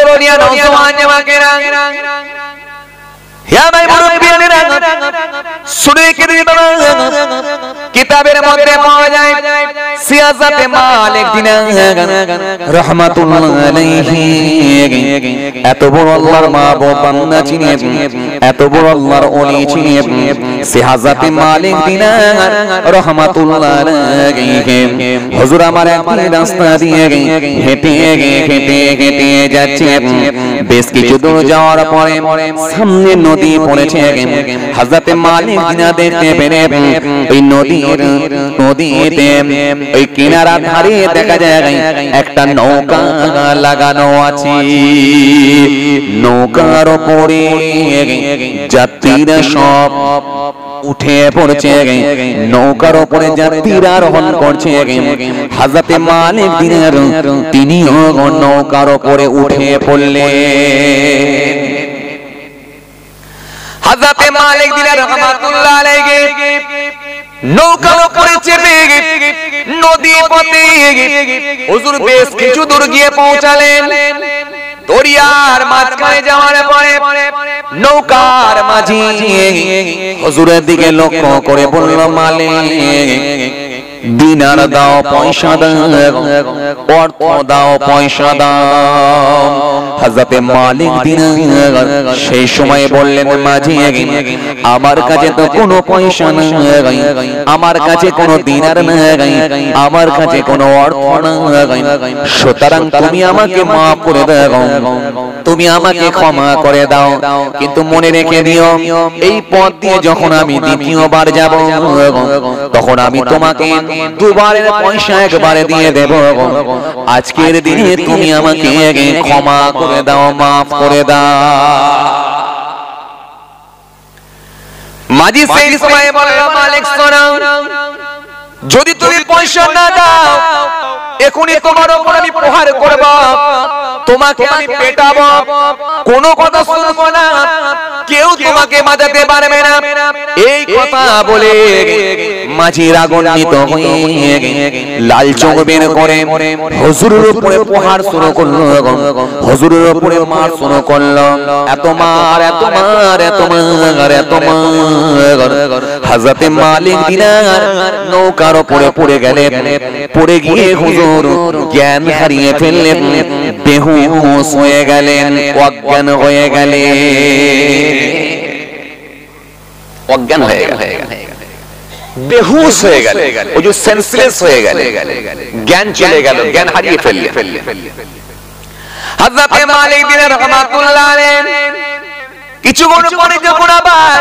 তরুণিয়া নওজওয়ান জামাকেরা হে ভাই মুরব্বিয়ানেরা শুনে কি কিতাবের মধ্যে পাওয়া যায় সিয়াসাতে মালিক দিনার রাহমাতুল্লাহ আলাইহি এত বড় আল্লাহর মাহবুব বান্দা চিনে এত বড় আল্লাহর ওলি চিনে সিয়াসাতে মালিক দিনার রাহমাতুল্লাহ আলাইহি হুজুর আমার এক রাস্তা দিয়ে হেঁটে হেঁটে যাচ্ছে বেশ কিছু দূর যাওয়ার পরে সামনে নদী পড়েছে হযরতে মালিক দিনা দেখতে পেরে ওই নদীতে ওই কিনারা ধারে দেখা যায় একটা নৌকা লাগানো আছে নৌকার উপরে যাত্রীরা সব উঠে পড়ছে নৌকার উপরে যাত্রীরা আরোহণ করছে হযরতে মালিক দিনার তিনিও নৌকার উপরে উঠে পড়লেন হযরতে মালিক দিনার রাহমাতুল্লাহ আলাইহি নৌকার উপরে চেপে নদী পথে হুজুর বেশ কিছু দূর গিয়ে পৌঁছালেন দরিয়ার মাঝখানে যাওয়ার পরে নৌকার মাঝি হুজুরের দিকে লক্ষ্য করে বলল মালিক দিনার দাও পয়সা দাও অর্থ দাও পয়সা দাও হযরতে মালিক দিনার সেই সময় বললেন মাঝি আমার কাছে তো কোনো পয়সা নাই আমার কাছে কোনো দিনার নাই আমার কাছে কোনো অর্থ নাই সুতরাং তুমি আমাকে মাফ করে দাও তুমি আমাকে ক্ষমা করে দাও কিন্তু মনে রেখে দিও এই পথ দিয়ে যখন আমি দ্বিতীয়বার যাব তখন আমি তোমাকে দুবারের পয়সা একবারে দিয়ে দেব আজকের দিনে তুমি আমাকে ক্ষমা করে দাও মাফ করে দাও মাঝি সেই সময় বলল মালিক শোনো যদি তুমি পয়সা না দাও এখনই তোমার উপর আমি প্রহার করব তোমাকে আমি পেটাবো কোনো কথা শুনবো না কেউ তোমাকে বাঁচাতে পারবে না এই কথা বলে মাঝি রাগান্বিত হয়ে লাল চোখ বের করে হুজুরের উপরে প্রহার শুরু করলো হুজুরের উপরে মার শুরু করলো এত মার এত মার এত মার এত মার হযরতে মালিক দিনার নৌকার উপরে পড়ে গেলেন পড়ে গিয়ে হুজুর জ্ঞান হারিয়ে ফেললেন বেহুশ হয়ে গেলেন অজ্ঞান হয়ে গেলেন অজ্ঞান হয়ে গেলেন বেহুশ হয়ে গেলেন ওই যে সেন্সলেস হয়ে গেলেন জ্ঞান চলে গেল জ্ঞান হারিয়ে ফেললেন হযরতে মালিক দিনার রাহমাতুল্লাহ আলাইহি কিছুক্ষণ পরে যখন আবার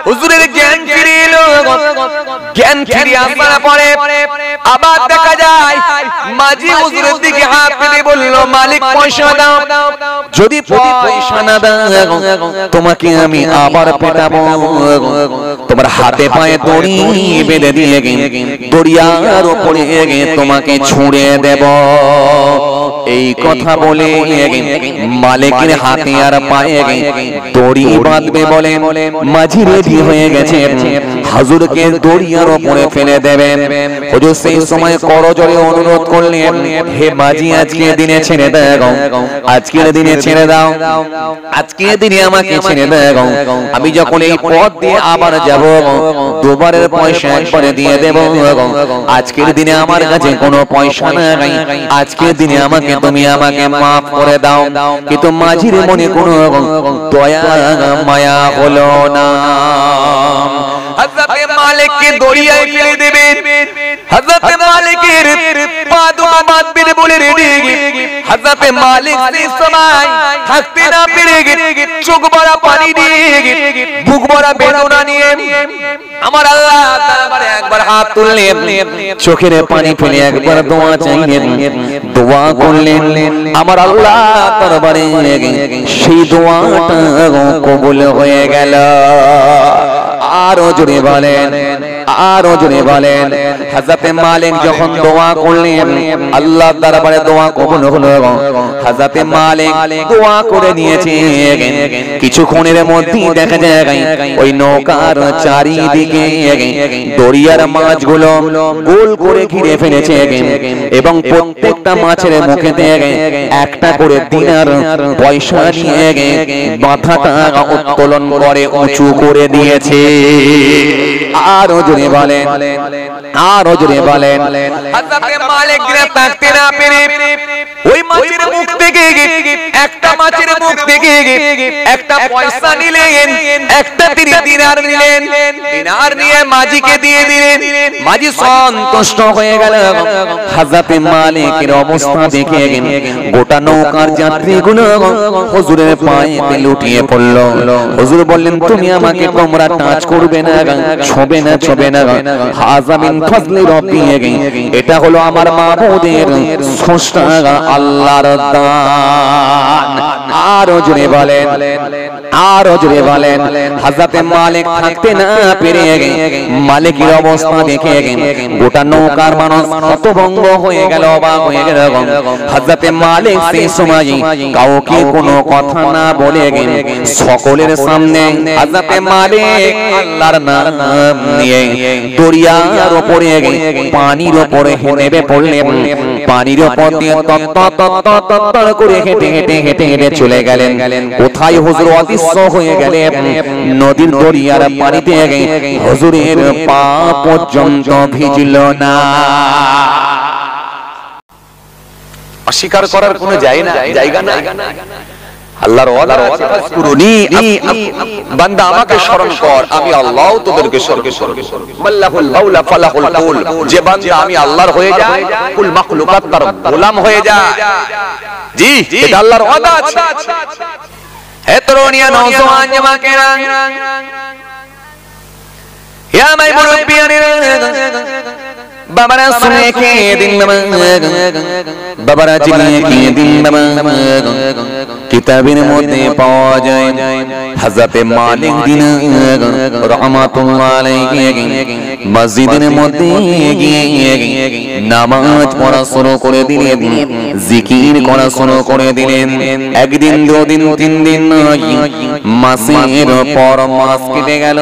হুজুরের জ্ঞান ফিরে এলো জ্ঞান ফিরে আসার পরে আবার দেখা যায় মাঝি হুজুরের দিকে হাত পেতে বলল মালিক পয়সা দাও যদি পয়সা না দাও তোমাকে আমি আবার পেটাবো তোমার হাতে পায়ে দড়ি বেঁধে দিয়ে দরিয়ার উপরে তোমাকে ছুঁড়ে দেব এই কথা বলে মালিকের হাতে আর পায়ে দড়ি বাঁধবে বলে মাঝি রেডি হয়ে গেছে হুজুরকে দড়িয়ার উপরে ফেলে দেবেন হুজুর সেই সময় করজোড়ে অনুরোধ করলেন হে মাঝি আজকের দিনে ছেড়ে দাও আজকের দিনে ছেড়ে দাও আজকের দিনে আমাকে ছেড়ে দাও আমি যখন এই পথ দিয়ে আবার যাব দুবারের পয়সা একবারে দিয়ে দেব আজকের দিনে আমার কাছে কোনো পয়সা নাই আজকের দিনে আমাকে তুমি আমাকে মাফ করে দাও কিন্তু মাঝির মনে কোনো দয়া মায়া হলো না হযরতে মালিককে দরিয়ায় ফেলে দেবেন হযরতে মালিকের পা দুটো বাঁধবেন বলে রেডি হযরতে মালিক সেই সময় থাকতে না পেরে চোখ ভরা পানি দিয়ে বুক ভরা বেদনা নিয়ে আমার আল্লাহ দরবারে একবার হাত তুললেন চোখের পানি ফেলে একবার দোয়া চাইলেন দোয়া করলেন আমার আল্লাহ দরবারে সেই দোয়াটা কবুল হয়ে গেল আরো জোরে বলেন আরো জোরে বলেন। হযরত মালিক যখন দোয়া করলেন আল্লাহর দরবারে দোয়া কবুল হলো। হযরত মালিক দোয়া করে নিয়েছে, কিছুক্ষণের মধ্যেই দেখা যায় ওই নৌকার চারিদিকে দরিয়ার মাছগুলো গোল করে ঘিরে ফেলেছে এবং প্রত্যেকটা মাছের মুখেতে একটা করে দিনার পয়সা নিয়ে মাথাটা উত্তোলন করে উঁচু করে দিয়েছে। আরো জোরে বলেন, আরো জোরে বলেন। হযরত মালিক তাকতে না পেরে ওই মাছের মুখ থেকে একটা মাছের মুখ থেকে একটা পয়সা নিলেন, একটা দিনার নিলেন, দিনার নিয়ে মাঝিকে দিয়ে দিলেন। মাঝি সন্তুষ্ট হয়ে গেল। হযরত মালিকের অবস্থা দেখে গোটা নৌকার যাত্রীগুলো হুজুরের পায়ে লুটিয়ে পড়ল। হুজুর বললেন, তুমি আমাকে তোমরা টাচ করবে না, ছবে না, ছবে না। হাযা মিন ফাজলি রাব্বি, এটা হলো আমার মাবুদের স্রষ্টা আল্লাহর দান। আরো জোরে বলেন, আরো জোরে বলেন। হযরত মালিক থাকতে না পেরে মালিকের অবস্থা দেখে গোটা নৌকার মানুষ হতভম্ব হয়ে গেল, অবাক হয়ে গেল। হযরত মালিক সেই সময় কাউকে কোনো কথা না বলে সকলের সামনে হযরত মালিক আল্লাহর নাম নিয়ে দরিয়ার উপরে পানির উপরে নেমে পড়লেন। পানির উপর দিয়ে তত্তর করে হেঁটে হেঁটে হেঁটে হেঁটে চলে গেলেন। কোথায় হুজুর অদৃশ্য হয়ে গেলেন নদীর দরিয়ার পানিতে। হুজুরের পা পর্যন্ত ভিজল না। অস্বীকার করার কোনো জায়গা না। আল্লাহর ওয়াদা কুরুনি, বান্দা আমাকে স্মরণ কর, আমি আল্লাহ তোদেরকে স্মরণ করব। মাল্লাহুল মাওলা ফালাহুল কুল, যে বান্দা আমি আল্লাহর হয়ে যায় কুল মাখলুকাত তার গোলাম হয়ে যায়। জি, এটা আল্লাহর ওয়াদা আছে। হে তরুণিয়া নওজওয়ান জামাকেরা, ইয়া মাই মুরব্বিয়ানিরা, বাবারা শুনে কে দিন বাবারা জিনিয়ে কে দিন কিতাবের মধ্যে পাওয়া যায় হযরত মালিক দিনার রাহমাতুল্লাহ আলাইহি মসজিদের মধ্যে গিয়ে নামাজ পড়া শুরু করে দিলেন, জিকির করা শুরু করে দিলেন। একদিন, দুদিন, তিন দিন, মাসের পর মাস কেটে গেল,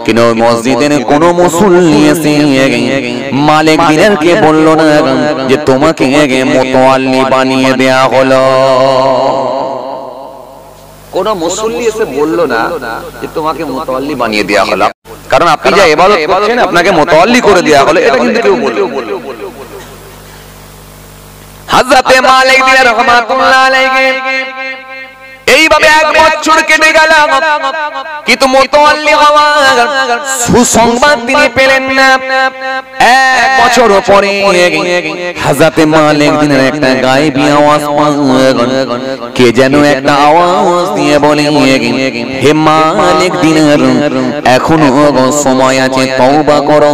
কিন্তু মসজিদের কোন মুসল্লি এসে মালিক দিনারকে বলল না যে তোমাকে মুতাওয়াল্লি বানিয়ে দেয়া হলো। কোন মুসল্লি এসে বলল না যে তোমাকে মুতাওয়াল্লি বানিয়ে দেয়া হলো, কারণ আপনি যা ইবাদত করছেন আপনাকে মুতাওয়াল্লি করে দেয়া হলো, এটা কিন্তু কেউ বলল। হযরত মালিক দিনার রাহমাতুল্লাহ আলাইহি এইভাবে এক বছর কেটে গেল, কিন্তু মুতাওয়াল্লি হওয়ার সুসংবাদ তিনি পেলেন না। এক বছর পরে হযরত মালিক দিনার একটা গায়েবী আওয়াজ পান, কে যেন একটা আওয়াজ দিয়ে বলে, হে মালিক দিনার, এখনো সময় আছে, তওবা করো,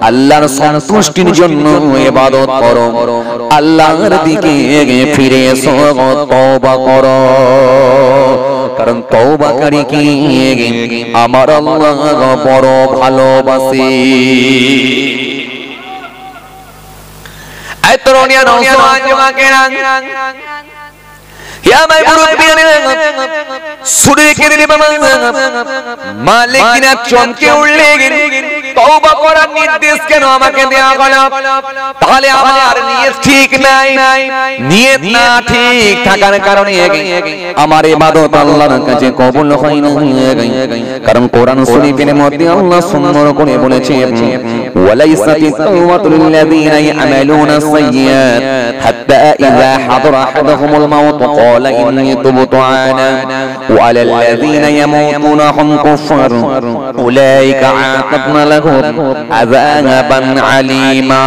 আল্লাহর সন্তুষ্টির জন্য ইবাদত করো, আল্লাহর দিকে ফিরে এসো, তওবা করো, কারণ তওবাকারীকে আমার আল্লাহ বড় ভালোবাসে। এই তরুণিয়া নওজওয়ান যুবকেরা, ইয়া মাই মুরব্বিয়ানিরা, শুনে কে দিন বাবা, মালিক দিনার চমকে উঠলেন, তওবা করার নির্দেশ কেন আমাকে দেয়া হলো? তাহলে আমার নিয়ত ঠিক নাই, নিয়ত না ঠিক থাকার কারণে আমার ইবাদত আল্লাহর কাছে কবুল হয় না। কারণ কোরআন শরীফের মধ্যে আল্লাহ সুন্দর করে বলেছেন, ওয়ালাইসাতিত তাওবাতু লিল্লাযিনা ইয়ামালুনা সাইয়্যাত হাত্তা ইযা হাদারা আহাদাহুমুল মাউত ক্বালা ইন্নী তুবতু আনা ওয়া আলাল্লাযিনা ইয়ামুতুনা হুম কুফার উলাইকা আ'তাদনা লাহুম আযাবান আলীমা।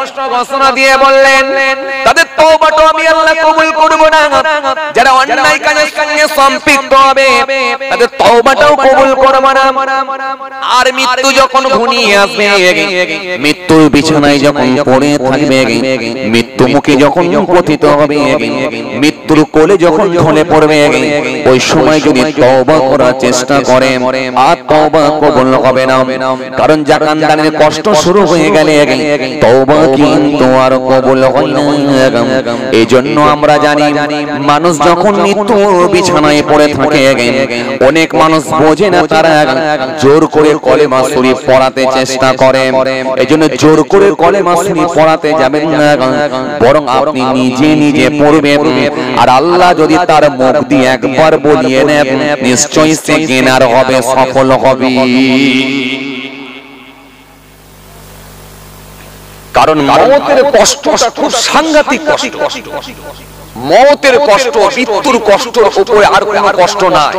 স্পষ্ট ঘোষণা দিয়ে বললেন তাদের তওবাটা আমি আল্লাহ কবুল করব না, যারা অন্যায় কাজের সঙ্গে সম্পৃক্ত হবে তাদের তওবাটাও কবুল করব না। আর মৃত্যু যখন ঘনিয়ে আসবে, মৃত্যুর বিছানায় যখন পড়ে থাকবে, মৃত্যু মুখে যখন পতিত হবে, মৃত্যুর কোলে যখন ঢলে পড়বে, ওই সময় যদি তওবা করার চেষ্টা করে আর তওবা কবুল হবে না। কারণ জাকানদারের কষ্ট শুরু হয়ে গেলে তওবা কিন্তু আর কবুল হয় না। এইজন্য আমরা জানি মানুষ যখন মৃত্যু বিছানায় পড়ে থাকে, অনেক মানুষ বোঝে না, তারা জোর করে কলেমা শরীফ পড়াতে চেষ্টা করে। এইজন্য জোর করে কলেমা শরীফ পড়াতে যাবেন না, বরং আপনি নিজে নিজে পড়বেন। আর আল্লাহ যদি তার মুখ দিয়ে একবার বলিয়ে নেন, নিশ্চয়ই সে জ্ঞানার হবে, সফল হবে। কারণ মওতের কষ্টটা খুব সাংঘাতিক কষ্ট। মওতের কষ্ট, মৃত্যুর কষ্টর উপরে আর কোনো কষ্ট নাই।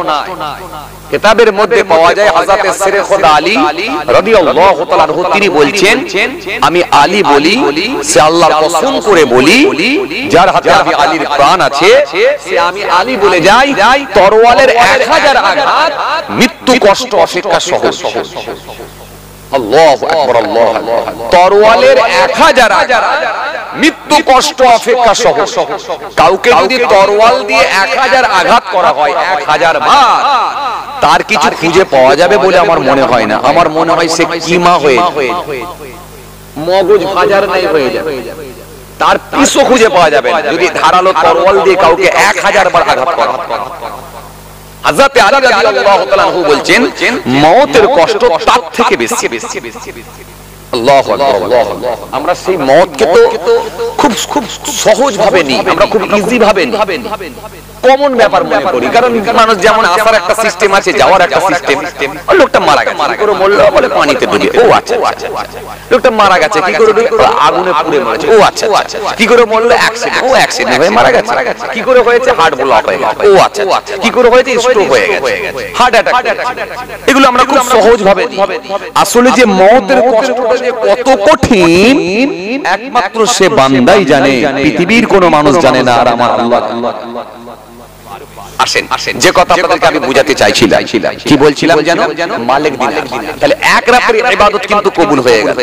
কিতাবের মধ্যে পাওয়া যায় হযরত শেরে খোদা আলী রাদিয়াল্লাহু তাআলা আনহু তিনি বলছেন, আমি আলী বলি, সে আল্লাহর কসম করে বলি, যার হাতে আমি আলীর প্রাণ আছে, সে আমি আলী বলে যাই, তরোয়ালের 1000 আঘাত মৃত্যু কষ্ট অপেক্ষা সহজ। আল্লাহু আকবার, আল্লাহু আকবার। তরোয়ালের 1000 আঘাত মৃত্যু কষ্ট অপেক্ষা সহজ। কাউকে যদি তরোয়াল দিয়ে 1000 আঘাত করা হয় 1000 বার, তার কিছু খুঁজে পাওয়া যাবে বলে আমার মনে হয় না। আমার মনে হয় সে কিমা হয়ে মগজ ভাজার নাই হয়ে যাবে, তার পিছু খুঁজে পাওয়া যাবে না যদি ধারালো তরোয়াল দিয়ে কাউকে 1000 বার আঘাত করা হয়। হযরত আলী রাদিয়াল্লাহু তাআলা আনহু বলছেন, মওতের কষ্ট তার থেকে বেশি। আল্লাহু আকবার, আল্লাহু আকবার। আমরা সেই মওতকে তো খুব সহজ ভাবে নিই, আমরা খুব ইজি ভাবে নিই, কমন ব্যাপার মনে করি। কারণ মানুষ যেমন আসার একটা সিস্টেম আছে, যাওয়ার একটা সিস্টেম। লোকটা মারা গেছে, কি করে মরলো? বলে পানিতে ডুবে। ও আচ্ছা আচ্ছা। লোকটা মারা গেছে, কি করে ডুবে? আগুনে পুড়ে মরেছে। ও আচ্ছা আচ্ছা। কি করে মরলো? অ্যাক্সিডেন্ট। ও অ্যাক্সিডেন্ট হয়ে মারা গেছে। কি করে হয়েছে? হার্ট ব্লক হয়ে গেছে। ও আচ্ছা আচ্ছা। কি করে হয়েছে? স্ট্রোক হয়ে গেছে, হার্ট অ্যাটাক। এগুলো আমরা খুব সহজ ভাবে নিই। আসলে যে মওতের কষ্টটা যে কত কঠিন একমাত্র সে বান্দাই জানে, পৃথিবীর কোনো মানুষ জানে না। আর আমার আল্লাহ। আসেন, যে কথা আপনাদেরকে আমি বুঝাতে চাইছিলাম, কি বলছিলাম যেন? মালিক দিন। তাহলে এক রাতের ইবাদত কিন্তু কবুল হয়ে গেল।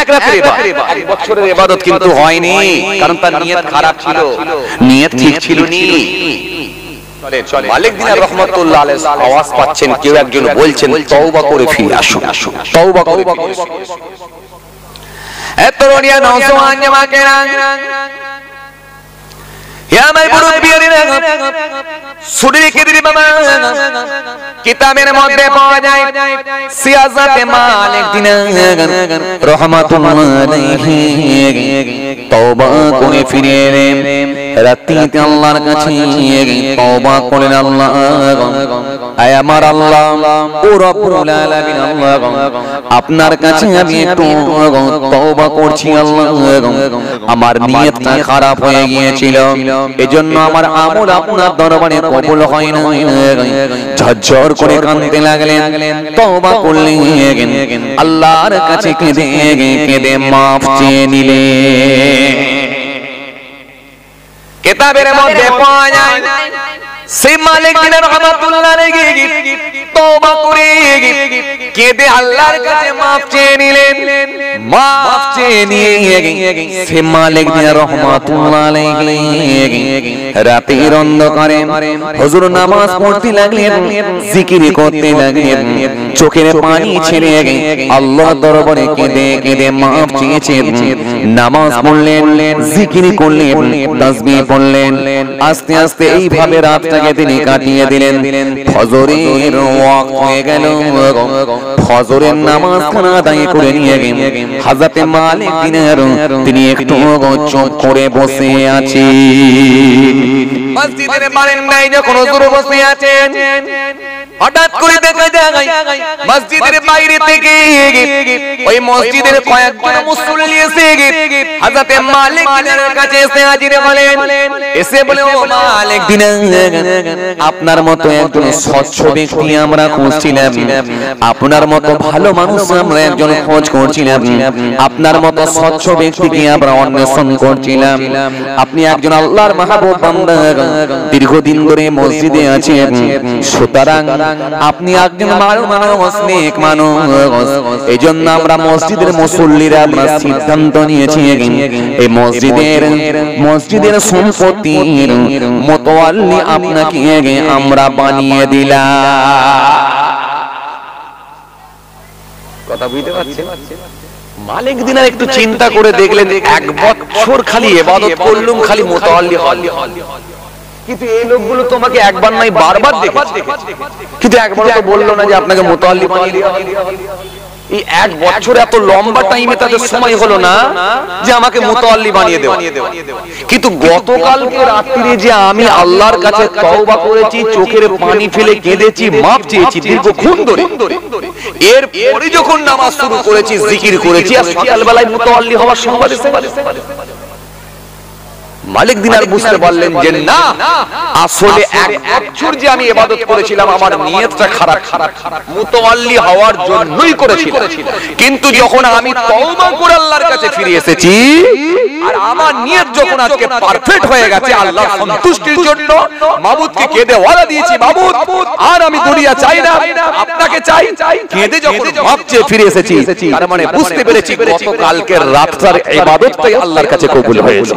এক রাতের ইবাদত, এক বছরের ইবাদত কিন্তু হয়নি, কারণ তার নিয়ত খারাপ ছিল, নিয়ত ঠিক ছিল নি। মালিক দিনের রহমাতুল্লাহ আলাইহি আওয়াজ পাচ্ছেন, কেউ একজন বলছেন তওবা করে ফিরে আসুন, তওবা করে। এত রোনিয়া নওজওয়ান জামাকেরা, আমার মুরব্বিয়ারা, শুনে রেখে বাবা, কিতাবের মধ্যে পাওয়া যায় সিয়াসাতে মালিক দিনার রহমাতুল্লাহ আলাইহি তওবা করে ফিরে এলেন। রাত্রিতে আল্লাহর কাছে তওবা করেন, আল্লাহ আয় আমার আল্লাহ ও রব্বুল আলামিন, আল্লাহ আপনার কাছে আমি একটু তওবা করছি। আল্লাহ আমার নিয়তটা খারাপ হয়ে গিয়েছিল, এজন্য আমার আমল আপনার দরবারে কবুল হয় না। ঝরঝর করে কাঁদতে লাগলেন, তওবা করলেন, আল্লাহর কাছে কেঁদে কেঁদে মাফ চেয়ে নিলেন। কিতাবের মধ্যে পাওয়া যায় সেই মালিক দিনের রহমাতুল্লাহ আলাইহি তওবা করে কেঁদে আল্লাহর কাছে মাফ চেয়ে নিলেন। মাফ চেয়ে নিয়ে সে মালিক দিনের রহমাতুল্লাহ আলাইহি রাতের অন্ধকারে হুজুর নামাজ পড়তে লাগলেন, জিকির করতে লাগলেন, চোখের পানি ছেড়ে আল্লাহর দরবারে কেঁদে কেঁদে মাফ চেয়েছেন। নামাজ পড়লেন, জিকির করলেন, তাসবিহ পড়লেন। আস্তে আস্তে এইভাবে রাতটাকে তিনি কাটিয়ে দিলেন। ফজরের ওয়াক্ত হয়ে গেল, ফজরের নামাজ আদায় করে নিয়ে হযরত মালিক দিনের তিনি একটু চুপ করে বসে আছেন। মসজিদের বারান্দায় যখন হুজুর বসে আছেন, হঠাৎ করে দেখা যায় মসজিদের বাইরে থেকে ওই মসজিদের কয়েকজন মুসল্লি এসে হযরত মালিক দিনারের কাছে এসে হাজির হলেন। এসে বলে, ও মালিক দিনার, আপনার মতো একজন স্বচ্ছ ব্যক্তি আমরা খুঁজছিলাম, আপনার মতো ভালো মানুষ আমরা একজন খোঁজ করছিলাম, আপনার মতো স্বচ্ছ ব্যক্তিকে আমরা অন্বেষণ করছিলাম। আপনি একজন আল্লাহর মাহবুব বান্দা, দীর্ঘদিন ধরে মসজিদে আছেন, সুতরাং আপনি একজন মানুষ, নেক মানুষ। এইজন্য আমরা মসজিদের মুসল্লিরা আমরা সিদ্ধান্ত নিয়েছি এই মসজিদের সম্পত্তির মুতাওয়াল্লি আপনাকে আমরা বানিয়ে দিলাম। কথা বুঝতে পারছেন? মালিক দিনার একটু চিন্তা করে দেখলেন, এক বছর খালি ইবাদত করলুম, খালি মুতাওয়াল্লি হল, কিন্তু এই লোকগুলো তোমাকে একবার নয় বারবার দেখেছে, কিন্তু একবার তো বললো না যে আপনাকে মুতাওয়াল্লি বানিয়ে দেওয়া। এই এক বছর এত লম্বা টাইমে তাদের সময় হলো না যে আমাকে মুতাওয়াল্লি বানিয়ে দেওয়া। কিন্তু গতকালকে রাত্রিরে যে আমি আল্লাহর কাছে তওবা করেছি, চোখের পানি ফেলে কেঁদেছি, মাফ চেয়েছি দীর্ঘক্ষণ ধরে, এর পরে যখন নামাজ শুরু করেছি, জিকির করেছি, আর সকালবেলায় মুতাওয়াল্লি হওয়ার সংবাদ এসে মালিক দিনার বুঝতে পারলেন যে না, আসলে এক বছর যে আমি ইবাদত করেছিলাম আমার নিয়তটা খারাপ, মুতাওয়াল্লি হওয়ার জন্যই করেছিলাম। কিন্তু যখন আমি তওবা করে আল্লাহর কাছে ফিরে এসেছি, আর আমার নিয়ত যখন আজকে পারফেক্ট হয়ে গেছে আল্লাহর সন্তুষ্টির জন্য, মাবুদকে কেঁদে ওয়াদা দিয়েছি, মাবুদ আর আমি দুনিয়া চাই না, আপনাকে চাই, কেঁদে যখন মাপ চেয়ে ফিরে এসেছি, তার মানে বুঝতে পেরেছি গতকালকের রাতটার ইবাদতটাই আল্লাহর কাছে কবুল হয়েছে।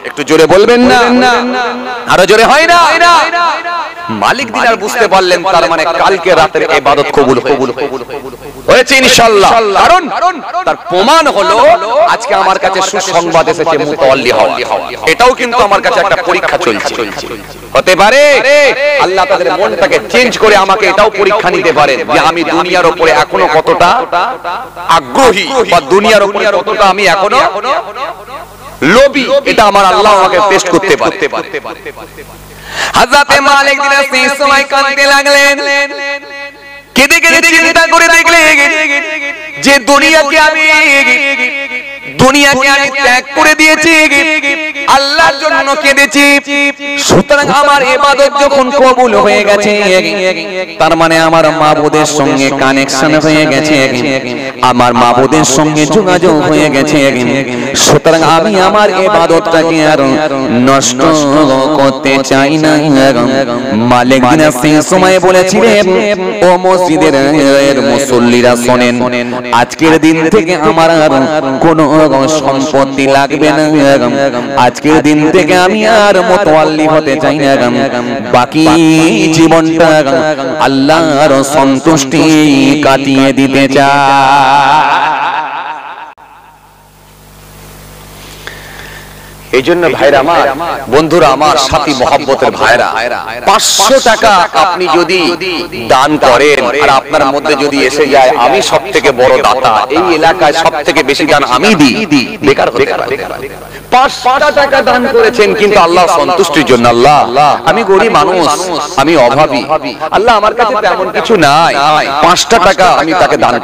একটু জোরে বলবেন না? আরো জোরে হয় না? মালিক দিনার বুঝতে পারলেন তার মানে কালকে রাতের ইবাদত কবুল হয়েছে ইনশাআল্লাহ। কারণ তার প্রমাণ হলো আজকে আমার কাছে সুসংবাদ এসেছে মুতাওয়াল্লি হওয়া। এটাও কিন্তু আমার কাছে একটা পরীক্ষা চলছে। হতে পারে আল্লাহ তাদের মনটাকে চেঞ্জ করে আমাকে এটাও পরীক্ষা নিতে পারে যে আমি দুনিয়ার উপরে এখনো কতটা আগ্রহী, বা দুনিয়ার উপরে কতটা আমি এখনো লোভী, এটা আমার আল্লাহ আমাকে টেস্ট করতে পারে। হযরত মালিক দিনার সেই সময় কাঁদতে লাগলেন, কেঁদে কেঁদে চিন্তা করে দেখলেন যে দুনিয়াকে আমি ত্যাগ করে দিয়েছি, আল্লাহর জন্য কেঁদেছি, সুতরাং আমার ইবাদত যখন কবুল হয়ে গেছে, তার মানে আমার মাবুদের সঙ্গে কানেকশন হয়ে গেছে, আমার মাবুদের সঙ্গে যোগাযোগ হয়ে গেছে, সুতরাং আমি আমার ইবাদতটাকে আর নষ্ট করতে চাই না। মালিক দিনার সেই সময় বলেছিলেন, ও মসজিদের মুসল্লিরা শোনেন, আজকের দিন থেকে আমার আর কোনো সম্পত্তি লাগবে না, আজকের দিন থেকে আমি আর মুতাওয়াল্লি হতে চাই না, বাকি জীবনটা আল্লাহর সন্তুষ্টি কাটিয়ে দিতে চাই। এই জন্য ভাইরা আমার, বন্ধুরা আমার, সাথী মহব্বতের ভাইরা, 500 টাকা আপনি যদি দান করেন আর আপনার মধ্যে যদি এসে যায় আমি সব থেকে বড় দাতা, এই এলাকায় সব থেকে বেশি দান আমি দিই, বেকার হতে পারে। 500 টাকা দান করেছেন কিন্তু আল্লাহ সন্তুষ্টির জন্য, আল্লাহ আমি গরিব মানুষ, আমি অভাবী, আল্লাহ আমার কাছে তেমন কিছু নাই, 5টা টাকা আমি তাকে দান